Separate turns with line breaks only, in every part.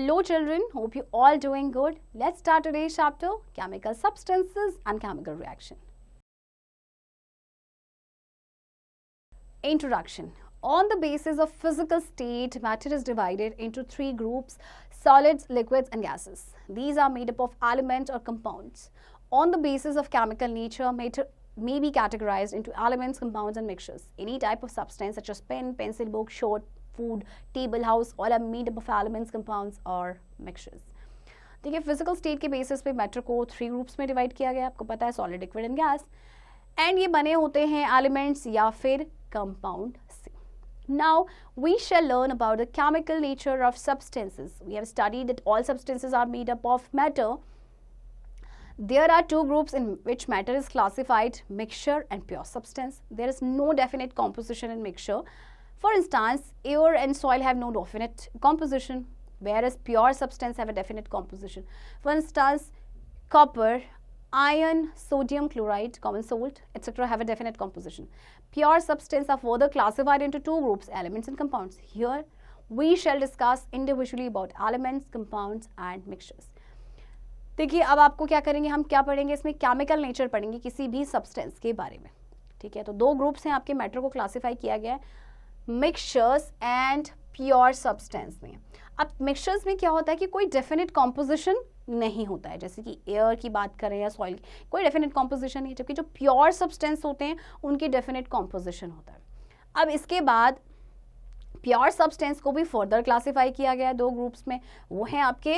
Hello children, hope you all doing good. Let's start today's chapter, chemical substances and chemical reaction. Introduction. On the basis of physical state, matter is divided into three groups: solids, liquids and gases. These are made up of elements or compounds. On the basis of chemical nature, matter may be categorized into elements, compounds and mixtures. Any type of substance such as pen, pencil, book, short, food, table, house, all are made up of elements, compounds और mixtures. देखिए physical state के basis पे matter को three groups में divide किया गया, आपको पता है solid, liquid and gas, and ये बने होते हैं एलिमेंट्स या फिर कंपाउंड से. Now we shall learn about the chemical nature of substances. We have studied that all substances are made up of matter. There are two groups in which matter is classified: mixture and pure substance. There is no definite composition in mixture. For instance, air and soil have no definite composition, whereas pure substance have a definite composition. For instance, copper, iron, sodium chloride, common salt, etc. have a definite composition. Pure substance are further classified into two groups: elements and compounds. Here, we shall discuss individually about elements, compounds and mixtures. देखिए अब आपको क्या करेंगे, हम क्या पढ़ेंगे इसमें, chemical nature पढ़ेंगे किसी भी सब्सटेंस के बारे में. ठीक है, तो दो ग्रुप्स हैं आपके मैटर को क्लासिफाई किया गया है, मिक्सचर्स एंड प्योर सब्सटेंस में. अब मिक्सचर्स में क्या होता है कि कोई डेफिनेट कॉम्पोजिशन नहीं होता है, जैसे कि एयर की बात करें या सॉइल की, कोई डेफिनेट कॉम्पोजिशन नहीं, जबकि जो प्योर सब्सटेंस होते हैं उनकी डेफिनेट कॉम्पोजिशन होता है. अब इसके बाद प्योर सब्सटेंस को भी फर्दर क्लासीफाई किया गया है दो ग्रुप्स में, वो हैं आपके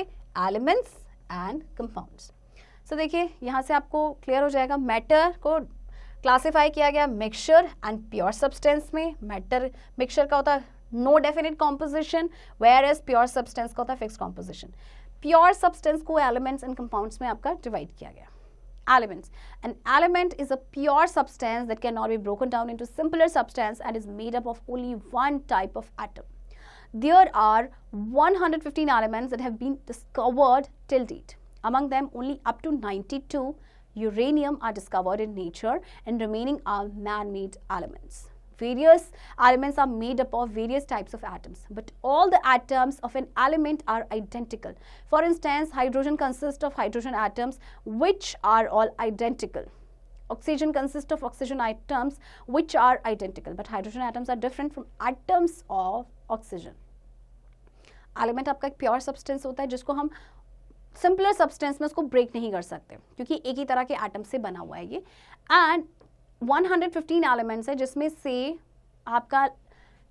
एलिमेंट्स एंड कंपाउंड्स. सो देखिए यहाँ से आपको क्लियर हो जाएगा, मैटर को क्लासिफाई किया गया मिक्सचर एंड प्योर सब्सटेंस में. मैटर मिक्सचर का होता है no definite composition, whereas pure substance का होता है फिक्स कॉम्पोजिशन. प्योर सब्सटेंस को एलिमेंट्स एंड कंपाउंड्स में आपका डिवाइड किया गया. Elements. An element is a pure substance that cannot be broken down into simpler substance and is made up of only one type of atom. There are 115 elements that have been discovered till date. Among them, only up to 92 uranium are discovered in nature, and remaining are man-made elements. Various elements are made up of various types of atoms, but all the atoms of an element are identical. For instance, hydrogen consists of hydrogen atoms which are all identical. Oxygen consists of oxygen atoms which are identical, but hydrogen atoms are different from atoms of oxygen. Element आपका एक pure substance होता है जिसको हम simpler substance में उसको break नहीं कर सकते क्योंकि एक ही तरह के एटम से बना हुआ है ये. एंड 115 एलिमेंट्स है जिसमें से आपका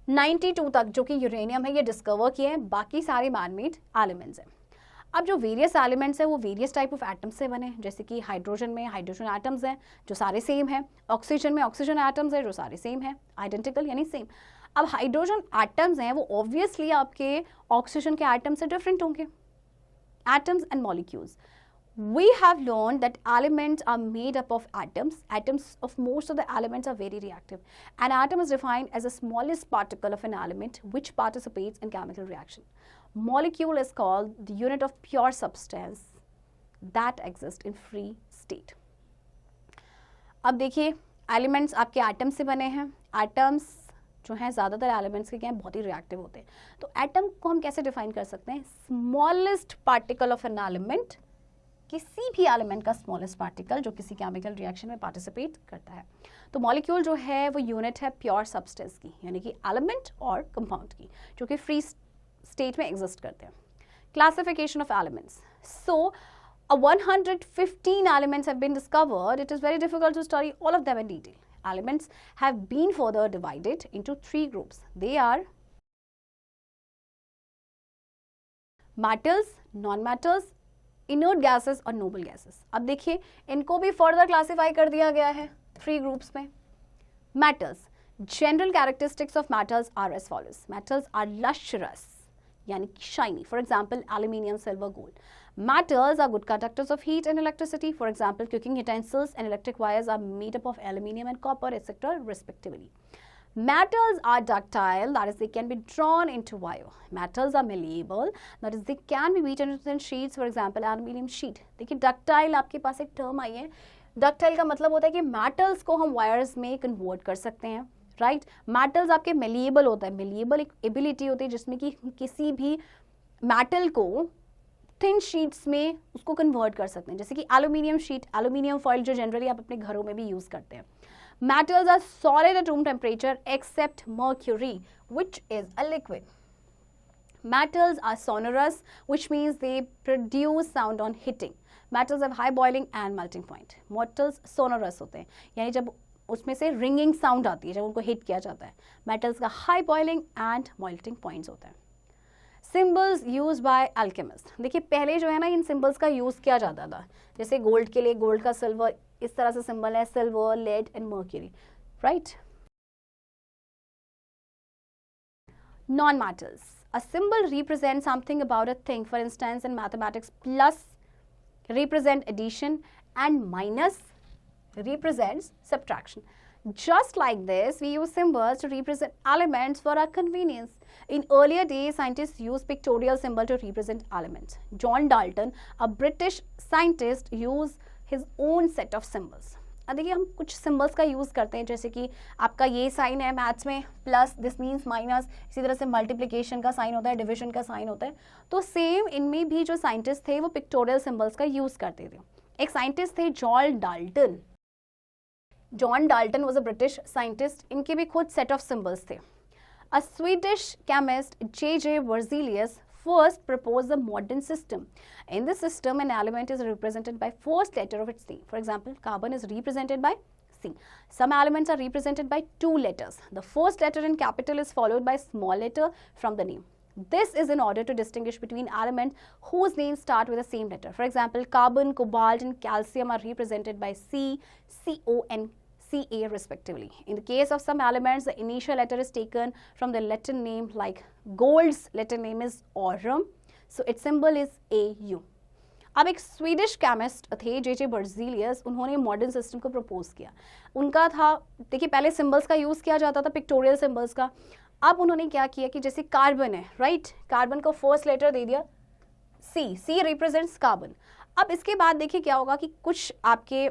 92 तक जो कि यूरेनियम है ये डिस्कवर किए हैं, बाकी सारे मैनमेड एलिमेंट्स हैं. अब जो वेरियस एलिमेंट्स हैं वो वेरियस टाइप ऑफ एटम्स से बने हैं, जैसे कि हाइड्रोजन में हाइड्रोजन एटम्स हैं जो सारे सेम हैं, ऑक्सीजन में ऑक्सीजन एटम्स हैं जो सारे सेम हैं, आइडेंटिकल यानी सेम. अब हाइड्रोजन एटम्स हैं वो ऑब्वियसली आपके ऑक्सीजन के एटम से डिफरेंट होंगे. Atoms and molecules. We have learned that elements are made up of atoms. Atoms of most of the elements are very reactive. An atom is defined as the smallest particle of an element which participates in chemical reaction. Molecule is called the unit of pure substance that exists in free state. अब देखिए elements आपके atoms से बने हैं. Atoms जो हैं ज़्यादातर elements के क्या हैं, बहुत ही रिएक्टिव होते हैं. तो एटम को हम कैसे डिफाइन कर सकते हैं, smallest particle of an element, किसी भी एलिमेंट का स्मॉलेस्ट पार्टिकल जो किसी केमिकल रिएक्शन में पार्टिसिपेट करता है. तो मॉलिक्यूल जो है वो यूनिट है प्योर सब्सटेंस की, यानी कि एलिमेंट और कंपाउंड की, जो कि फ्री स्टेट में एग्जिस्ट करते हैं. Classification of elements. So 115 elements have been discovered. It is very difficult to study all of them in detail. Elements have been further divided into three groups. They are matters, non-matters, inert gases और noble gases. अब देखिए इनको भी further classify कर दिया गया है three groups में. Matters. General characteristics of matters are as follows. Matters are lustrous, यानी shiny. For example, aluminium, silver, gold. Matters are good conductors of heat and electricity. For example, cooking utensils and electric wires are made up of aluminium and copper, etc. respectively. Metals are ductile, that is they can be drawn into wire. Metals are malleable, that is they can be beaten into thin sheets. For example, aluminium sheet. देखिए ductile आपके पास एक term आई है. Ductile का मतलब होता है कि metals को हम wires में convert कर सकते हैं. राइट. मेटल्स आपके malleable होता है. malleable एक एबिलिटी होती है जिसमें कि किसी भी मेटल को थिन शीट्स में उसको कन्वर्ट कर सकते हैं, जैसे कि एल्यूमिनियम शीट, एल्यूमिनियम फॉइल जो जनरली आप अपने घरों में भी यूज करते हैं. Metals are solid at room temperature except mercury, which is a liquid. Metals are sonorous, which means they produce sound on hitting. Metals have high boiling and melting point. Metals sonorous होते हैं, यानी जब उसमें से ringing sound आती है जब उनको hit किया जाता है. Metals का high boiling and melting points होते हैं. Symbols used by alchemists. देखिए पहले जो है ना इन symbols का यूज किया जाता था, जैसे गोल्ड के लिए गोल्ड का सिल्वर, इस तरह से सिंबल है, silver, lead and mercury, right. Non metals. A symbol represent something about a thing. For instance in mathematics plus represent addition and minus represents subtraction. Just like this, we use symbols to represent elements for our convenience. In earlier days, scientists used pictorial symbol to represent elements. John Dalton, a British scientist, used his own set of symbols. अब देखिए हम कुछ symbols का use करते हैं, जैसे कि आपका ये साइन है मैथ्स में, प्लस दिस मीन्स माइनस, इसी तरह से मल्टीप्लिकेशन का साइन होता है, डिविजन का साइन होता है. तो सेम इनमें भी जो साइंटिस्ट थे वो पिक्टोरियल सिम्बल्स का यूज़ करते थे. एक साइंटिस्ट थे John Dalton. John Dalton was a British scientist. इनके भी खुद सेट ऑफ सिम्बल्स थे. अ Swedish chemist J.J. Berzelius first proposed the modern system. In this system, an element is represented by first letter of its name. For example, carbon is represented by C. Some elements are represented by two letters. The first letter in capital is followed by small letter from the name. This is in order to distinguish between elements whose names start with the same letter. For example, carbon, cobalt, and calcium are represented by C, Co, and Ca respectively. In the case of some elements, the initial letter is taken from the Latin name, like gold's Latin name is aurum, so its symbol is Au. अब एक Swedish chemist थे J.J. Berzelius, उन्होंने modern system को propose किया. उनका था, देखिए पहले सिम्बल्स का यूज़ किया जाता था, पिक्टोरियल सिम्बल्स का. अब उन्होंने क्या किया कि जैसे कार्बन है, राइट, कार्बन को फर्स्ट लेटर दे दिया C रिप्रेजेंट्स कार्बन. अब इसके बाद देखिए क्या होगा कि कुछ आपके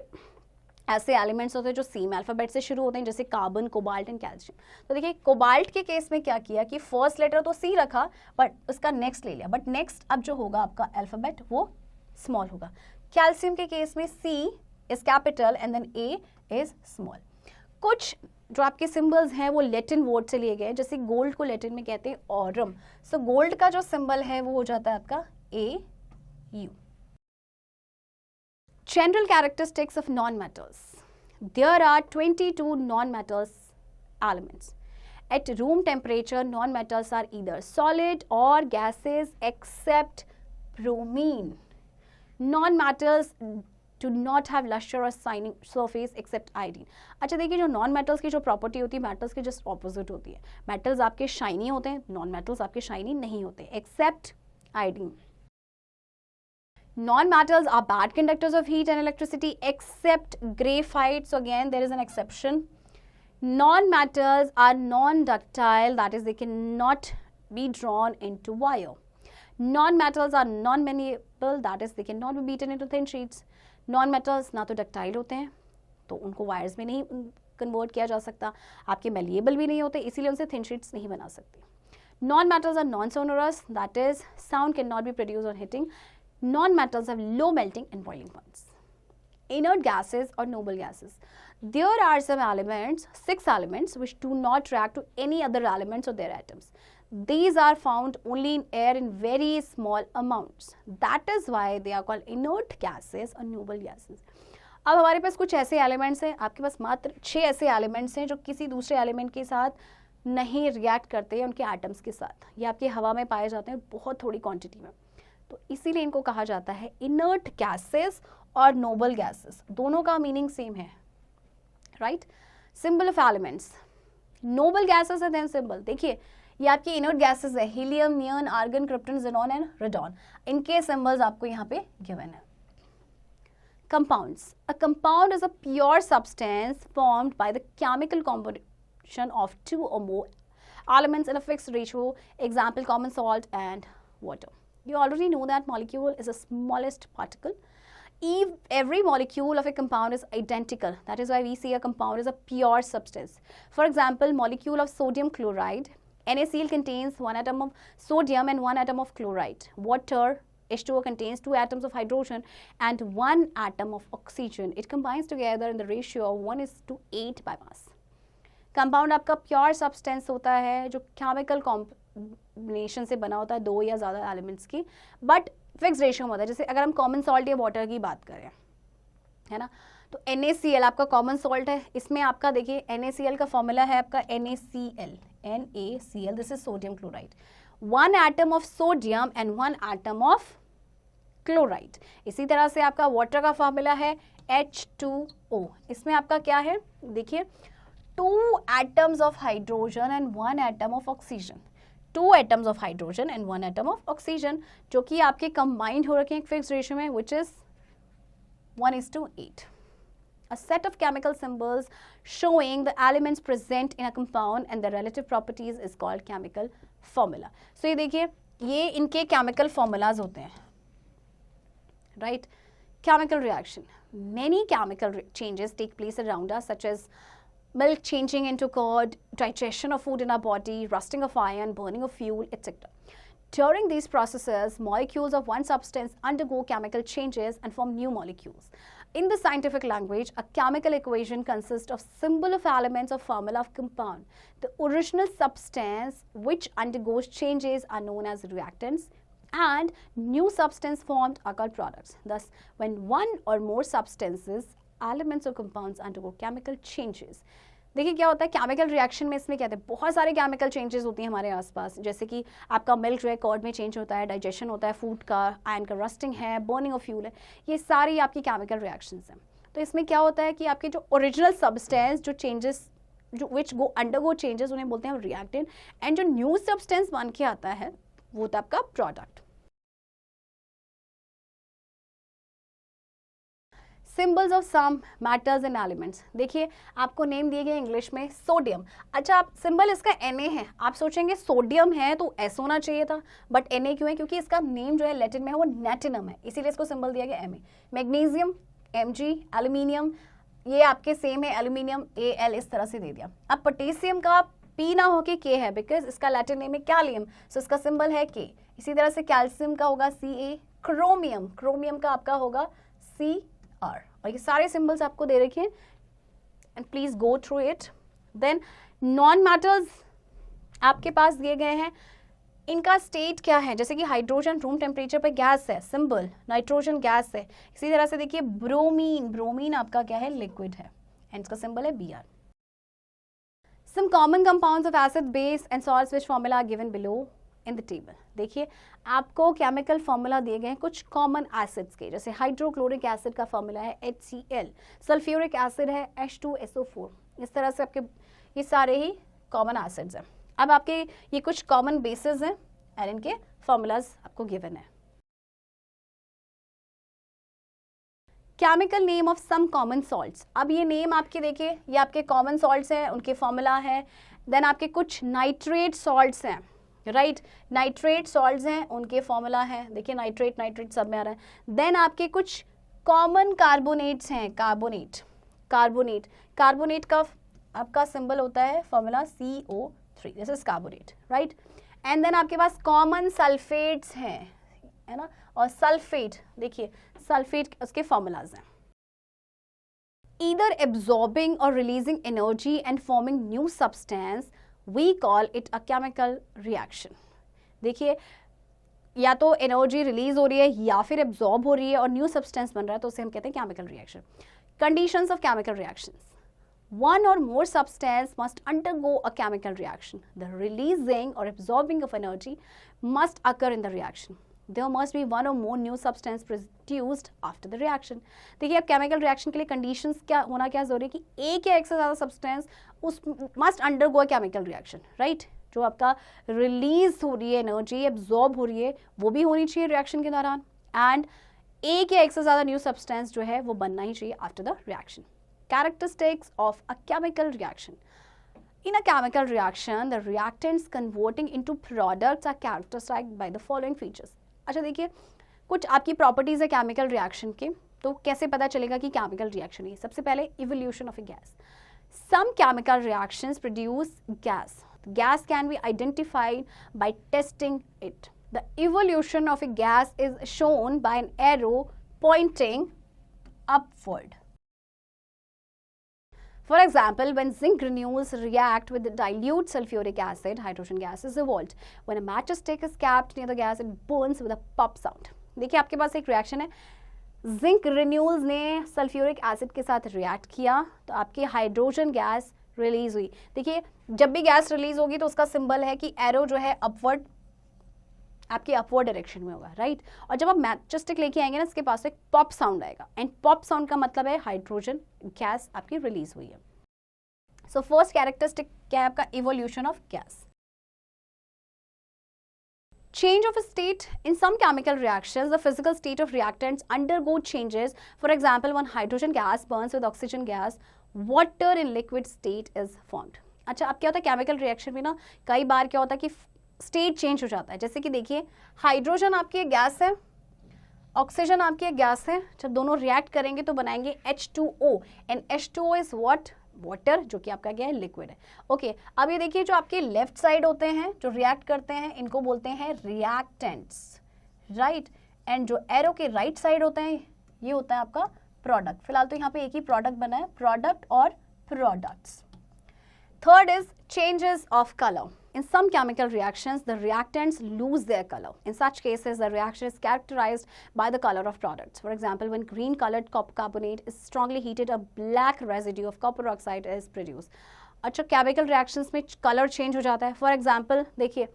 ऐसे एलिमेंट्स होते हैं जो सेम अल्फ़ाबेट से शुरू होते हैं, जैसे कार्बन, कोबाल्ट एंड कैल्शियम. तो देखिए कोबाल्ट के केस में क्या किया कि फर्स्ट लेटर तो C रखा बट उसका नेक्स्ट ले लिया, बट नेक्स्ट अब जो होगा आपका अल्फ़ाबेट वो स्मॉल होगा. कैल्शियम के केस में C is capital and then A is small. कुछ जो आपके सिंबल्स हैं वो लैटिन वर्ड से लिए गए, जैसे गोल्ड को लैटिन में कहते हैं ऑरम. सो गोल्ड का जो सिंबल है वो हो जाता है आपका AU. General characteristics of non-metals. There are 22 non-metals elements. At room temperature, non-metals are either solid or gases except bromine. Non-metals do not have luster or shining surface except iodine. अच्छा देखिए जो non metals की जो property होती है metals की just opposite होती है. मेटल्स आपके शाइनी होते हैं, नॉन मेटल्स आपके शाइनी नहीं होते except iodine. Non-metals are bad conductors of heat and electricity except graphite. So again, there is an exception. Non-metals are non-ductile, that is they cannot be drawn into wire. Non-metals are non-malleable, that is they cannot be beaten into thin sheets. Non-metals ना तो ductile होते हैं तो उनको wires में नहीं convert किया जा सकता, आपके malleable भी नहीं होते इसीलिए उनसे thin sheets नहीं बना सकते. Non-metals are non-sonorous, that is sound cannot be produced on hitting. Non-metals have low melting and boiling points. Inert gases or noble gases. There are some elements, 6 elements, which do not react to any other elements or their atoms. These are found only in air in very small amounts. That is why they are called inert gases or noble gases. अब हमारे पास कुछ ऐसे elements हैं, आपके पास मात्र 6 ऐसे elements हैं जो किसी दूसरे एलिमेंट के साथ नहीं रिएक्ट करते हैं उनके एटम्स के साथ. ये आपके हवा में पाए जाते हैं बहुत थोड़ी क्वांटिटी में, तो इसीलिए इनको कहा जाता है इनर्ट गैसेस और नोबल गैसेस. दोनों का मीनिंग सेम है, right. Symbol of elements. Noble gases and then symbol. देखिए ये आपके इनर्ट गैसेस है, helium, neon, argon, krypton, xenon and radon. इनके सिंबल्स आपको यहाँ पे गिवन है. Compounds. A compound is a pure substance formed by the chemical combination of 2 or more elements in a fixed ratio. Example, common salt and water. You already know that molecule is the smallest particle. Every molecule of a compound is identical. That is why we say a compound is a pure substance. For example, molecule of sodium chloride NaCl contains 1 atom of sodium and 1 atom of chloride. Water H2O contains 2 atoms of hydrogen and 1 atom of oxygen. It combines together in the ratio of 1:8 by mass. Compound आपका pure substance होता है जो chemical combination से बना होता है 2 या ज़्यादा एलिमेंट्स की, बट फिक्स रेशियो में होता है. जैसे अगर हम कॉमन सॉल्ट या वाटर की बात करें, है ना, तो NaCl आपका कॉमन सॉल्ट है. इसमें आपका देखिए NaCl का फॉर्मूला है आपका NaCl, this is sodium chloride. 1 atom of sodium and 1 atom of chloride. इसी तरह से आपका वाटर का फॉर्मूला है H2O. इसमें आपका क्या है, देखिए 2 atoms of hydrogen and 1 atom of oxygen. 2 atoms of hydrogen and 1 atom of oxygen, जो कि आपके combined हो रखे हैं एक fixed ratio में, which is 1:8. A set of chemical symbols showing the elements present in a compound and their relative properties is called chemical formula. So ये देखिए, ये इनके chemical formulas होते हैं, right? Chemical reaction. Many chemical changes take place around us, such as milk changing into curd, digestion of food in our body, rusting of iron, burning of fuel, etc. During these processes, molecules of one substance undergo chemical changes and form new molecules. In the scientific language, a chemical equation consists of symbol of elements or formula of compound. The original substance which undergoes changes are known as reactants, and new substance formed are called products. Thus, when one or more substances, elements or compounds undergo chemical changes. देखिए क्या होता है chemical reaction में, इसमें क्या होता है, बहुत सारे केमिकल चेंजेस होती हैं हमारे आसपास. जैसे कि आपका मिल्क जो है कर्ड में चेंज होता है, डाइजेशन होता है फूड का, आयरन का रस्टिंग है, बर्निंग ऑफ फ्यूल है, ये सारी आपकी केमिकल रिएक्शंस हैं. तो इसमें क्या होता है कि आपके जो ओरिजिनल सब्सटेंस जो चेंजेस जो विच गो अंडरगो चेंजेस उन्हें बोलते हैं रिएक्टेंट, एंड जो न्यू सब्सटेंस बन के आता है वो होता है आपका product. Symbols of some metals and elements. देखिए आपको नेम दिए गए इंग्लिश में सोडियम. अच्छा, आप सिंबल इसका Na है, आप सोचेंगे सोडियम है तो S होना चाहिए था, बट Na क्यों है, क्योंकि इसका नेम जो है लैटिन में है वो नेटिनम है, इसीलिए इसको सिंबल दिया गया Ma. मैग्नीशियम Mg, एल्यूमिनियम ये आपके सेम है, एल्यूमिनियम Al इस तरह से दे दिया. अब पोटेशियम का P ना हो के K है, बिकॉज इसका लैटिन नेम है कैलियम, सो इसका सिंबल है K. इसी तरह से कैल्शियम का होगा Ca. क्रोमियम का आपका होगा Cr. और ये सारे सिंबल्स आपको दे रखे हैं, and please go through it. Then non metals आपके पास दिए गए हैं, इनका स्टेट क्या है. जैसे कि हाइड्रोजन रूम टेम्परेचर पर गैस है, सिंबल नाइट्रोजन गैस है. इसी तरह से देखिए ब्रोमीन आपका क्या है, लिक्विड है, एंड इसका सिंबल है Br. Some common compounds of acid, base and salts which formula are given below in the table. देखिए आपको केमिकल फॉर्मूला दिए गए हैं कुछ कॉमन एसिड्स के. जैसे हाइड्रोक्लोरिक एसिड का फॉर्मूला है HCl, सल्फ्यूरिक एसिड है H2SO4. इस तरह से आपके ये सारे ही कॉमन एसिड्स हैं. अब आपके ये कुछ कॉमन बेसिस हैं और इनके फॉर्मूलाज आपको गिवन है. Chemical name of some common salts. अब ये नेम आपके देखिए, ये आपके कॉमन सॉल्ट्स हैं, उनके फॉर्मूला है. देन आपके कुछ नाइट्रेट सॉल्ट्स हैं, राइट, नाइट्रेट सॉल्ट्स हैं, उनके फॉर्मूला है. देखिए नाइट्रेट सब में आ रहा है. देन आपके कुछ कॉमन कार्बोनेट्स हैं, कार्बोनेट का आपका सिंबल होता है formula CO3, this is carbonate, right. And then आपके पास कॉमन सल्फेट्स हैं, है ना, और सल्फेट, देखिए सल्फेट उसके फॉर्मूलाज हैं. Either absorbing or releasing energy and forming new substance, we call it a chemical reaction. देखिए या तो एनर्जी रिलीज हो रही है या फिर एब्जॉर्ब हो रही है और न्यू सब्सटेंस बन रहा है, तो उसे हम कहते हैं chemical reaction. Conditions of chemical reactions. One or more substance must undergo a chemical reaction. The releasing or absorbing of energy must occur in the reaction. There must be one or more new substance produced after the reaction. देखिए अब chemical reaction के लिए conditions क्या होना क्या जरूरी है कि एक या एक से ज़्यादा सब्सटेंस उस must undergo chemical reaction, right. जो आपका रिलीज हो रही है एनर्जी, एब्जॉर्ब हो रही है, वो भी होनी चाहिए रिएक्शन के दौरान, एंड एक या एक से ज़्यादा न्यू सब्सटेंस जो है वो बनना ही चाहिए after the reaction. Characteristics of a chemical reaction. In a chemical reaction, the reactants converting into products are characterized by the following features. अच्छा देखिए कुछ आपकी प्रॉपर्टीज है केमिकल रिएक्शन के, तो कैसे पता चलेगा कि केमिकल रिएक्शन है. सबसे पहले evolution of a gas. Some chemical reactions produce gas. Gas can be identified by testing it. The evolution of a gas is shown by an arrow pointing upward. For example, when zinc granules react with dilute sulfuric acid, hydrogen gas is evolved. When a matchstick is kept near the gas, it burns with a pop sound. देखिए आपके पास एक reaction है, zinc granules ने sulphuric acid के साथ react किया तो आपकी हाइड्रोजन गैस रिलीज हुई. देखिए जब भी गैस रिलीज होगी तो उसका सिंबल है कि एरो जो है अपवर्ड, आपके अपवर्ड डायरेक्शन में होगा, राइट. और जब आप मैचस्टिक लेके आएंगे ना, इसके पास एक पॉप साउंड आएगा, एंड पॉप साउंड का मतलब है हाइड्रोजन गैस आपकी रिलीज हुई है. सो फर्स्ट कैरेक्टरिस्टिक क्या है आपका, evolution of gas. Change of a state. In some chemical reactions, the physical state of reactants undergo changes. For example, when hydrogen gas burns with oxygen gas, water in liquid state is formed. अच्छा, अब क्या होता है chemical reaction में ना, कई बार क्या होता है कि स्टेट चेंज हो जाता है. जैसे कि देखिए, हाइड्रोजन आपकी एक गैस है, ऑक्सीजन आपकी एक गैस है, जब दोनों रिएक्ट करेंगे तो बनाएंगे H2O, and H2O is what, water, जो कि आपका क्या है, लिक्विड है. ओके, अब ये देखिए जो आपके लेफ्ट साइड होते हैं जो रिएक्ट करते हैं, इनको बोलते हैं रिएक्टेंट्स, राइट. एंड जो एरो के राइट साइड होते हैं, ये होता है आपका प्रोडक्ट. फिलहाल तो यहाँ पे एक ही प्रोडक्ट बना है, प्रोडक्ट और products. Third is changes of colour. In some chemical reactions, the reactants lose their color. In such cases, the reaction is characterized by the color of products. For example, when green colored copper carbonate is strongly heated, a black residue of copper oxide is produced. अच्छा, chemical reactions में color change हो जाता है. For example, देखिए,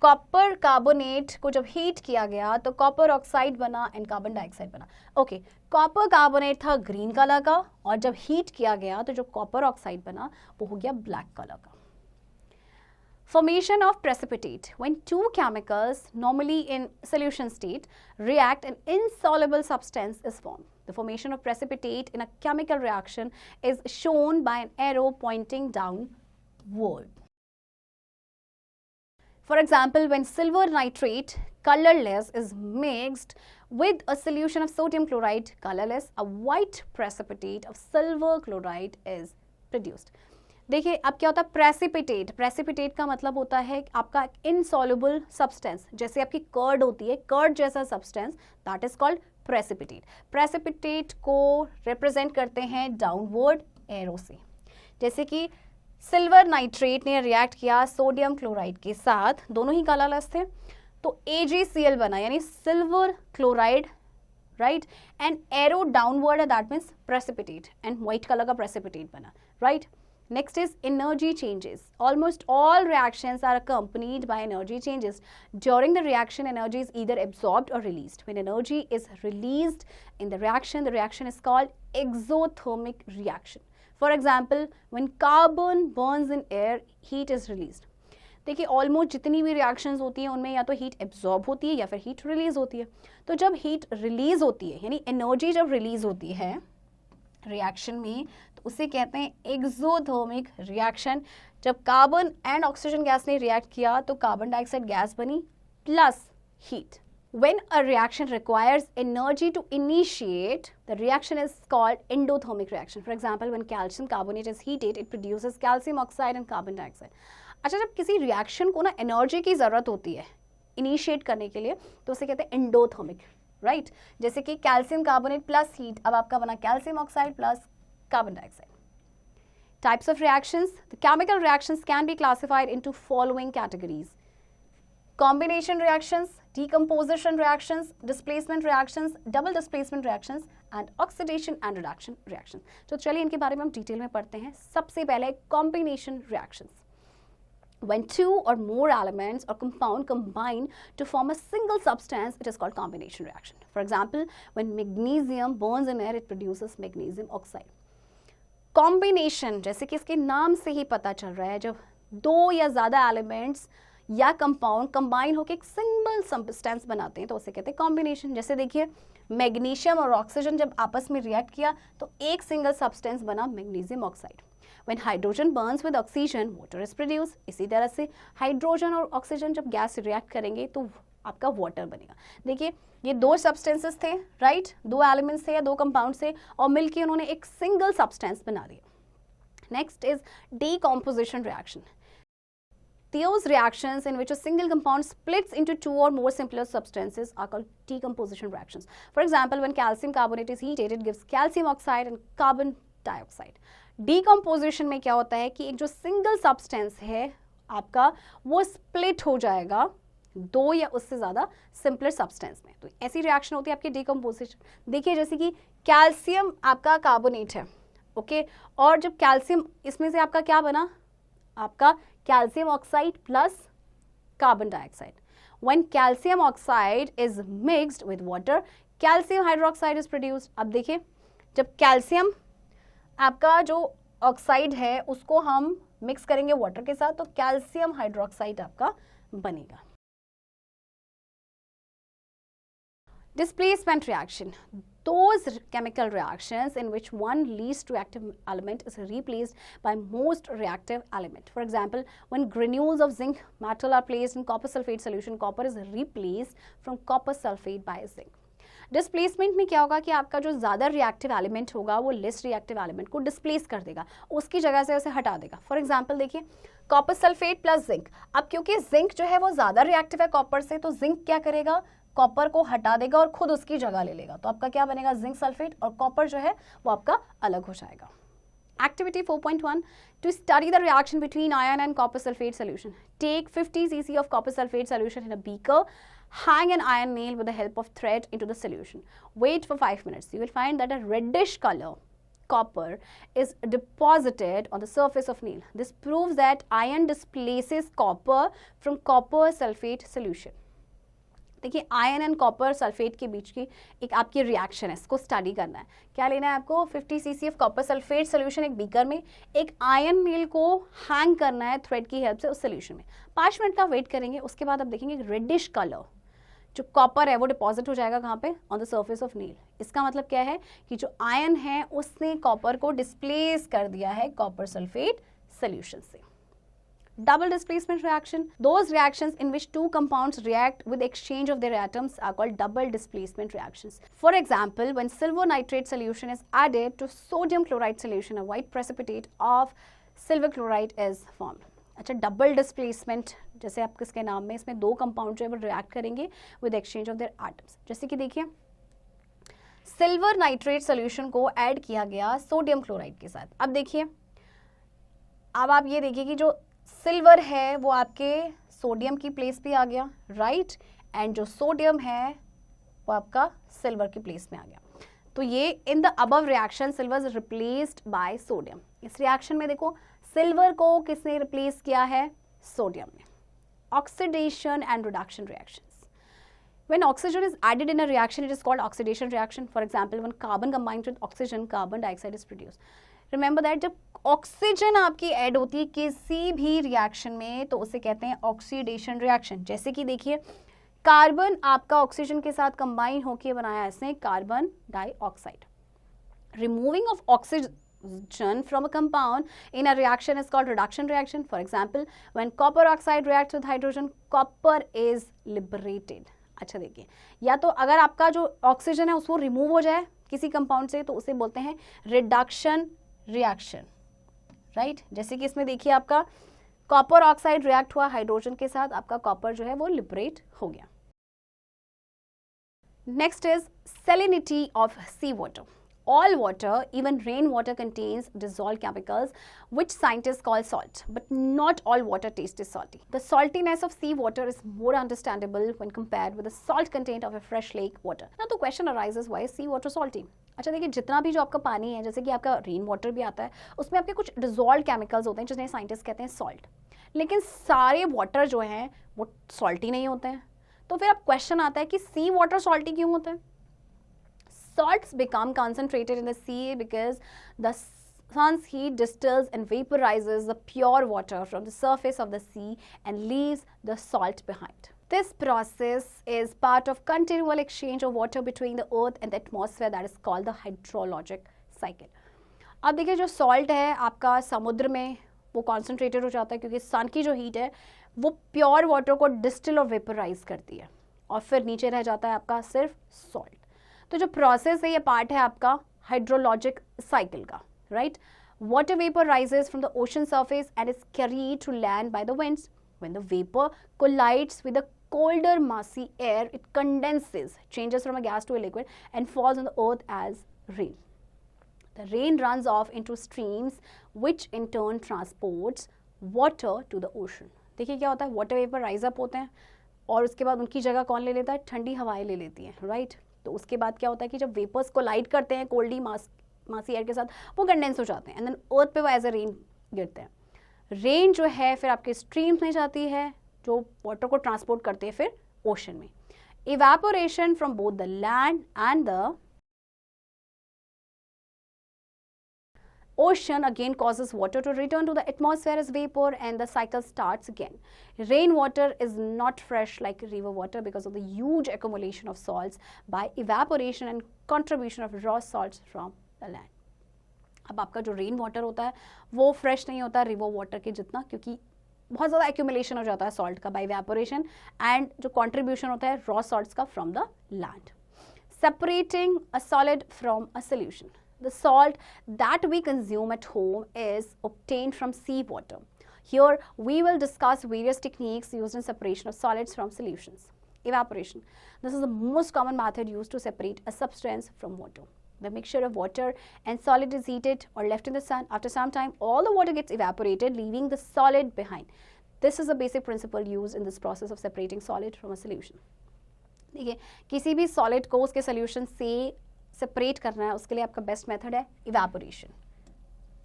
copper carbonate को जब heat किया गया तो कॉपर ऑक्साइड बना एंड कार्बन डाइऑक्साइड बना. ओके, कॉपर कार्बोनेट था ग्रीन कलर का, और जब हीट किया गया तो जो कॉपर ऑक्साइड बना वो हो गया ब्लैक कलर का. Formation of precipitate. When two chemicals, normally in solution state, react, an insoluble substance is formed. The formation of precipitate in a chemical reaction is shown by an arrow pointing downward. For example, when silver nitrate, colorless, is mixed with a solution of sodium chloride, colorless, a white precipitate of silver chloride is produced. देखिए अब क्या होता है, precipitate. Precipitate का मतलब होता है आपका इनसॉल्युबल सब्सटेंस, जैसे आपकी कर्ड होती है, कर्ड जैसा substance, that is called precipitate. Precipitate को रिप्रेजेंट करते हैं डाउनवर्ड एरो से. जैसे कि सिल्वर नाइट्रेट ने रिएक्ट किया सोडियम क्लोराइड के साथ, दोनों ही कलरलेस थे, तो AgCl बना, यानी silver chloride, right. And arrow downward है, that means precipitate, and white colour का प्रेसिपिटेट बना, right. Next is energy changes. Almost all reactions are accompanied by energy changes. During the reaction, energy is either absorbed or released. When energy is released in the reaction is called exothermic reaction. For example, when carbon burns in air, heat is released. देखिए almost जितनी भी reactions होती हैं उनमें या तो heat absorb होती है या फिर हीट रिलीज होती है. तो जब हीट रिलीज होती है, यानी एनर्जी जब रिलीज होती है रिएक्शन में, तो उसे कहते हैं एक्सोथर्मिक रिएक्शन. जब कार्बन एंड ऑक्सीजन गैस ने रिएक्ट किया तो कार्बन डाइऑक्साइड गैस बनी plus heat. When a reaction requires energy to initiate, the reaction is called endothermic reaction. For example, when calcium carbonate is heated, it produces calcium oxide and carbon dioxide. अच्छा, जब किसी reaction को ना energy की ज़रूरत होती है initiate करने के लिए, तो उसे कहते हैं एंडोथर्मिक, राइट. जैसे कि कैल्शियम कार्बोनेट प्लस हीट, अब आपका बना calcium oxide plus carbon dioxide. Types of reactions. The chemical reactions can be classified into following categories: combination reactions, decomposition reactions, displacement reactions, double displacement reactions, and oxidation and reduction reactions. तो चलिए इनके बारे में हम detail में पढ़ते हैं. सबसे पहले combination reactions. When two or more elements or compound combine to form a single substance, it is called combination reaction. For example, when magnesium burns in air, it produces magnesium oxide. Combination, जैसे कि इसके नाम से ही पता चल रहा है, जब दो या ज़्यादा एलिमेंट्स या कंपाउंड कंबाइन होकर एक सिंगल सब्सटेंस बनाते हैं तो उसे कहते हैं कॉम्बिनेशन. जैसे देखिए मैग्नीशियम और ऑक्सीजन जब आपस में रिएक्ट किया तो एक सिंगल सब्सटेंस बना magnesium oxide. When hydrogen burns with oxygen, water is produced. इसी तरह से हाइड्रोजन और ऑक्सीजन जब गैस रिएक्ट करेंगे तो आपका वाटर बनेगा. देखिए ये दो सब्सटेंसेस थे, राइट, दो एलिमेंट्स थे या दो कंपाउंड से, और मिलकर उन्होंने एक सिंगल सब्सटेंस बना दिया. Next is decomposition reaction. Those reactions in which a single compound splits into two or more simpler substances are called decomposition reactions. For example, when calcium carbonate is heated, it gives calcium oxide and carbon dioxide. Decomposition में क्या होता है कि एक जो single substance है आपका वो split हो जाएगा दो या उससे ज़्यादा सिंपलर सब्सटेंस में. तो ऐसी रिएक्शन होती है आपकी डिकम्पोजिशन. देखिए जैसे कि कैल्शियम आपका कार्बोनेट है, ओके, और जब कैल्शियम इसमें से आपका क्या बना, आपका calcium oxide plus carbon dioxide. When calcium oxide is mixed with water, calcium hydroxide is produced. अब देखिए जब कैल्शियम आपका जो ऑक्साइड है उसको हम मिक्स करेंगे वाटर के साथ तो कैल्शियम हाइड्रोक्साइड आपका बनेगा. Displacement reaction. Those chemical reactions in which one least reactive element is replaced by most reactive element. For example, when granules of zinc metal are placed in copper sulfate solution, copper is replaced from copper sulfate by zinc. Displacement में क्या होगा कि आपका जो ज़्यादा reactive element होगा वो less reactive element को डिस्प्लेस कर देगा, उसकी जगह से उसे हटा देगा. फॉर एग्जांपल देखिए कॉपर सल्फेट प्लस जिंक. अब क्योंकि जिंक जो है वो ज़्यादा रिएक्टिव है कॉपर से, तो जिंक क्या करेगा, कॉपर को हटा देगा और खुद उसकी जगह ले लेगा. तो आपका क्या बनेगा, जिंक सल्फेट, और कॉपर जो है वो आपका अलग हो जाएगा. Activity 4.1. To study the reaction between iron and copper sulfate solution. Take 50 cc of copper sulfate solution in a beaker. Hang an iron nail with the help of thread into the solution. Wait for 5 minutes. You will find that a reddish color copper is deposited on the surface of nail. This proves that iron displaces copper from copper sulfate solution. देखिए ion and copper sulphate के बीच की एक आपकी reaction है, इसको study करना है. क्या लेना है आपको, 50 cc of copper sulphate solution एक बीकर में, एक आयन मील को हैंग करना है थ्रेड की हेल्प से उस सोल्यूशन में. 5 मिनट का वेट करेंगे, उसके बाद आप देखेंगे रेडिश कलर जो कॉपर है वो डिपॉजिट हो जाएगा कहाँ पे, ऑन द सर्फेस ऑफ नील. इसका मतलब क्या है कि जो आयन है उसने कॉपर को डिस्प्लेस कर दिया है कॉपर सल्फेट सोल्यूशन से. Double displacement reaction. Those reactions in which two compounds react with exchange of their atoms are called double displacement reactions. For example, when silver nitrate solution is added to sodium chloride solution, a white precipitate of silver chloride is formed. अच्छा, double displacement जैसे आप किसके नाम में, इसमें दो compound जो है वो रिएक्ट करेंगे with exchange of their atoms. जैसे कि देखिए सिल्वर नाइट्रेट सोल्यूशन को ऐड किया गया सोडियम क्लोराइड के साथ. अब देखिए, अब आप ये देखिए कि जो सिल्वर है वो आपके सोडियम की प्लेस पे आ गया, राइट, एंड जो सोडियम है वो आपका सिल्वर की प्लेस में आ गया. तो ये in the above reaction silver is replaced by sodium. इस रिएक्शन में देखो सिल्वर को किसने रिप्लेस किया है, सोडियम ने. Oxidation and reduction reactions. When oxygen is added in a reaction, it is called oxidation reaction. For example, when carbon combines with oxygen, carbon dioxide is produced. Remember that जब oxygen आपकी add होती है किसी भी reaction में तो उसे कहते हैं ऑक्सीडेशन रिएक्शन. जैसे कि देखिए कार्बन आपका ऑक्सीजन के साथ कंबाइन होकर बनाया इसने carbon dioxide. Removing of oxygen from a compound in a reaction is called reduction reaction. For example, when copper oxide reacts with hydrogen, copper is liberated. अच्छा देखिए, या तो अगर आपका जो ऑक्सीजन है उसको रिमूव हो जाए किसी कंपाउंड से तो उसे बोलते हैं रिडक्शन रिएक्शन, राइट. जैसे कि इसमें देखिए आपका कॉपर ऑक्साइड रिएक्ट हुआ हाइड्रोजन के साथ, आपका कॉपर जो है वो लिबरेट हो गया. Next is salinity of sea water. All water, even rainwater, contains dissolved chemicals which scientists call salt. But not all water taste is salty. The saltiness of sea water is more understandable when compared with the salt content of a fresh lake water. Now the question arises, why is sea water salty? अच्छा देखिए, जितना भी जो आपका पानी है, जैसे कि आपका रेन वाटर भी आता है, उसमें आपके कुछ डिजॉल्व केमिकल्स होते हैं जिन्हें साइंटिस्ट कहते हैं सॉल्ट. लेकिन सारे वाटर जो हैं वो सॉल्टी नहीं होते हैं. तो फिर अब क्वेश्चन आता है कि सी वाटर सॉल्टी क्यों होता है. Salts become concentrated in the sea because the sun's heat distills and vaporizes the pure water from the surface of the sea and leaves the salt behind. This process is part of continual exchange of water between the earth and the atmosphere that is called the hydrologic cycle. अब देखिए जो salt है आपका समुद्र में वो concentrated हो जाता है क्योंकि sun की जो heat है वो pure water को distill और vaporize करती है और फिर नीचे रह जाता है आपका सिर्फ salt. तो जो प्रोसेस है ये पार्ट है आपका हाइड्रोलॉजिक साइकिल का, right. Water vapour rises from the ocean surface and is carried to land by the winds. When the vapor collides with the colder massy air, it condenses, changes from a gas to a liquid, and falls on the earth as rain. The rain runs off into streams, which in turn transports water to the ocean. देखिए क्या होता है, water vapour rise up होते हैं और उसके बाद उनकी जगह कौन ले लेता है, ठंडी हवाएं ले लेती हैं, राइट। तो उसके बाद क्या होता है कि जब वेपर्स कोलाइड करते हैं कोल्डी मासी एयर के साथ, वो कंडेंस हो जाते हैं एंड देन अर्थ पे वो एज ए रेन गिरते हैं। रेन जो है फिर आपके स्ट्रीम्स में जाती है जो वाटर को ट्रांसपोर्ट करते हैं फिर ओशन में। Evaporation from both the land and the ocean again causes water to return to the atmosphere as vapor and the cycle starts again. Rainwater is not fresh like river water because of the huge accumulation of salts by evaporation and contribution of raw salts from the land. अब आपका जो rain water होता है वो fresh नहीं होता river water के जितना, क्योंकि बहुत ज़्यादा एक्यूमुलेशन हो जाता है सॉल्ट का बाय इवेपोरेशन एंड जो कॉन्ट्रीब्यूशन होता है रॉ सॉल्ट्स का from the land. Separating a solid from a solution. The salt that we consume at home is obtained from seawater. Here we will discuss various techniques used in separation of solids from solutions. Evaporation. This is the most common method used to separate a substance from water. The mixture of water and solid is heated or left in the sun. After some time, all the water gets evaporated, leaving the solid behind. This is the basic principle used in this process of separating solid from a solution. देखिए, किसी भी solid को उसके solution से separate करना है, उसके लिए आपका बेस्ट मेथड है इवेपोरेशन,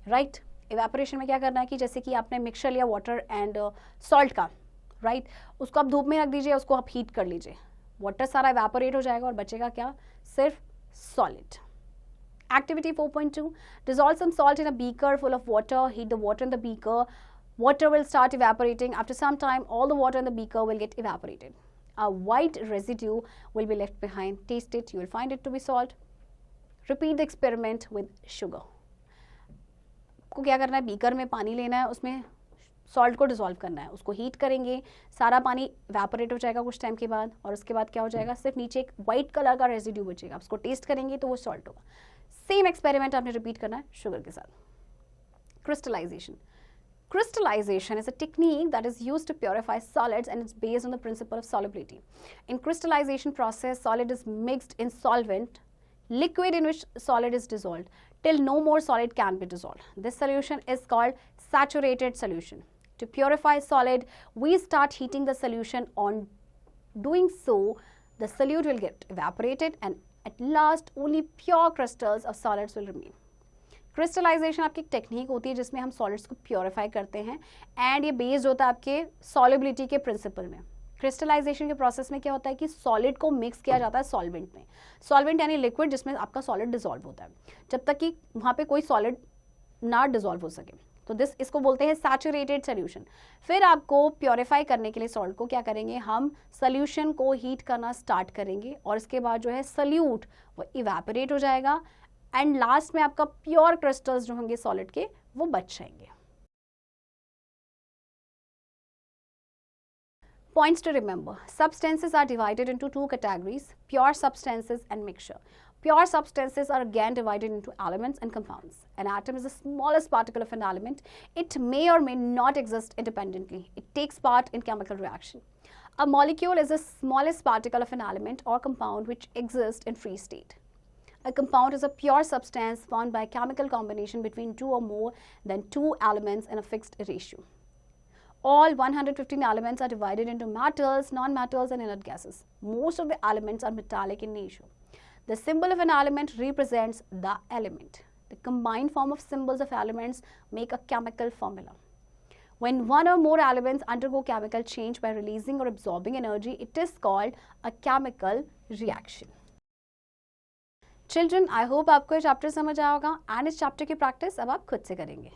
राइट. इवेपोरेशन में क्या करना है कि जैसे कि आपने मिक्सचर लिया वाटर एंड सॉल्ट का, राइट, उसको आप धूप में रख दीजिए, उसको आप हीट कर लीजिए, वाटर सारा इवेपोरेट हो जाएगा और बचेगा क्या, सिर्फ solid. Activity 4.2. Dissolve some salt in a beaker full of water, heat the water in the beaker, water will start evaporating. After some time, all the water in the beaker will get evaporated. A white residue will be left behind. Taste it, you will find it to be salt. Repeat the experiment with sugar. को क्या करना है, beaker में पानी लेना है, उसमें salt को डिसॉल्व करना है, उसको हीट करेंगे, सारा पानी इवेपोरेट हो जाएगा कुछ टाइम के बाद और उसके बाद क्या हो जाएगा, सिर्फ नीचे एक वाइट कलर का रेजिड्यू बचेगा. उसको टेस्ट करेंगे तो वो सॉल्ट होगा. सेम एक्सपेरिमेंट आपने रिपीट करना है शुगर के साथ. Crystallisation. Crystallization is a technique that is used to purify solids and it's based on the principle of solubility. In crystallization process, solid is mixed in solvent, liquid in which solid is dissolved, till no more solid can be dissolved. This solution is called saturated solution. To purify solid, we start heating the solution. On doing so, the solute will get evaporated and at last only pure crystals of solids will remain. Crystallisation आपकी एक technique होती है जिसमें हम solids को purify करते हैं and ये बेस्ड होता है आपके सॉलिबिलिटी के प्रिंसिपल में. क्रिस्टलाइजेशन के प्रोसेस में क्या होता है कि सॉलिड को मिक्स किया जाता है सॉल्वेंट में. सॉल्वेंट यानी लिक्विड जिसमें आपका सॉलिड डिसॉल्व होता है, जब तक कि वहाँ पे कोई सॉलिड ना डिसॉल्व हो सके. तो इसको बोलते हैं सैचुरेटेड सोल्यूशन. फिर आपको प्योरीफाई करने के लिए सॉल्ट को क्या करेंगे, हम सोल्यूशन को हीट करना स्टार्ट करेंगे और इसके बाद जो है सोल्यूट वो इवेपोरेट हो जाएगा एंड लास्ट में आपका प्योर क्रिस्टल्स जो होंगे सॉलिड के वो बच जाएंगे. Points to remember. Substances are divided into two categories, pure substances and mixture. Pure substances are again divided into elements and compounds. An atom is the smallest particle of an element. It may or may not exist independently. It takes part in chemical reaction. A molecule is the smallest particle of an element or compound which exists in free state. A compound is a pure substance formed by chemical combination between two or more than two elements in a fixed ratio. All 115 elements are divided into metals, non-metals and inert gases. Most of the elements are metallic in nature. The symbol of an element represents the element. The combined form of symbols of elements make a chemical formula. When one or more elements undergo chemical change by releasing or absorbing energy, it is called a chemical reaction. Children, I hope आपको ये chapter समझ आया होगा and इस chapter की practice अब आप खुद से करेंगे.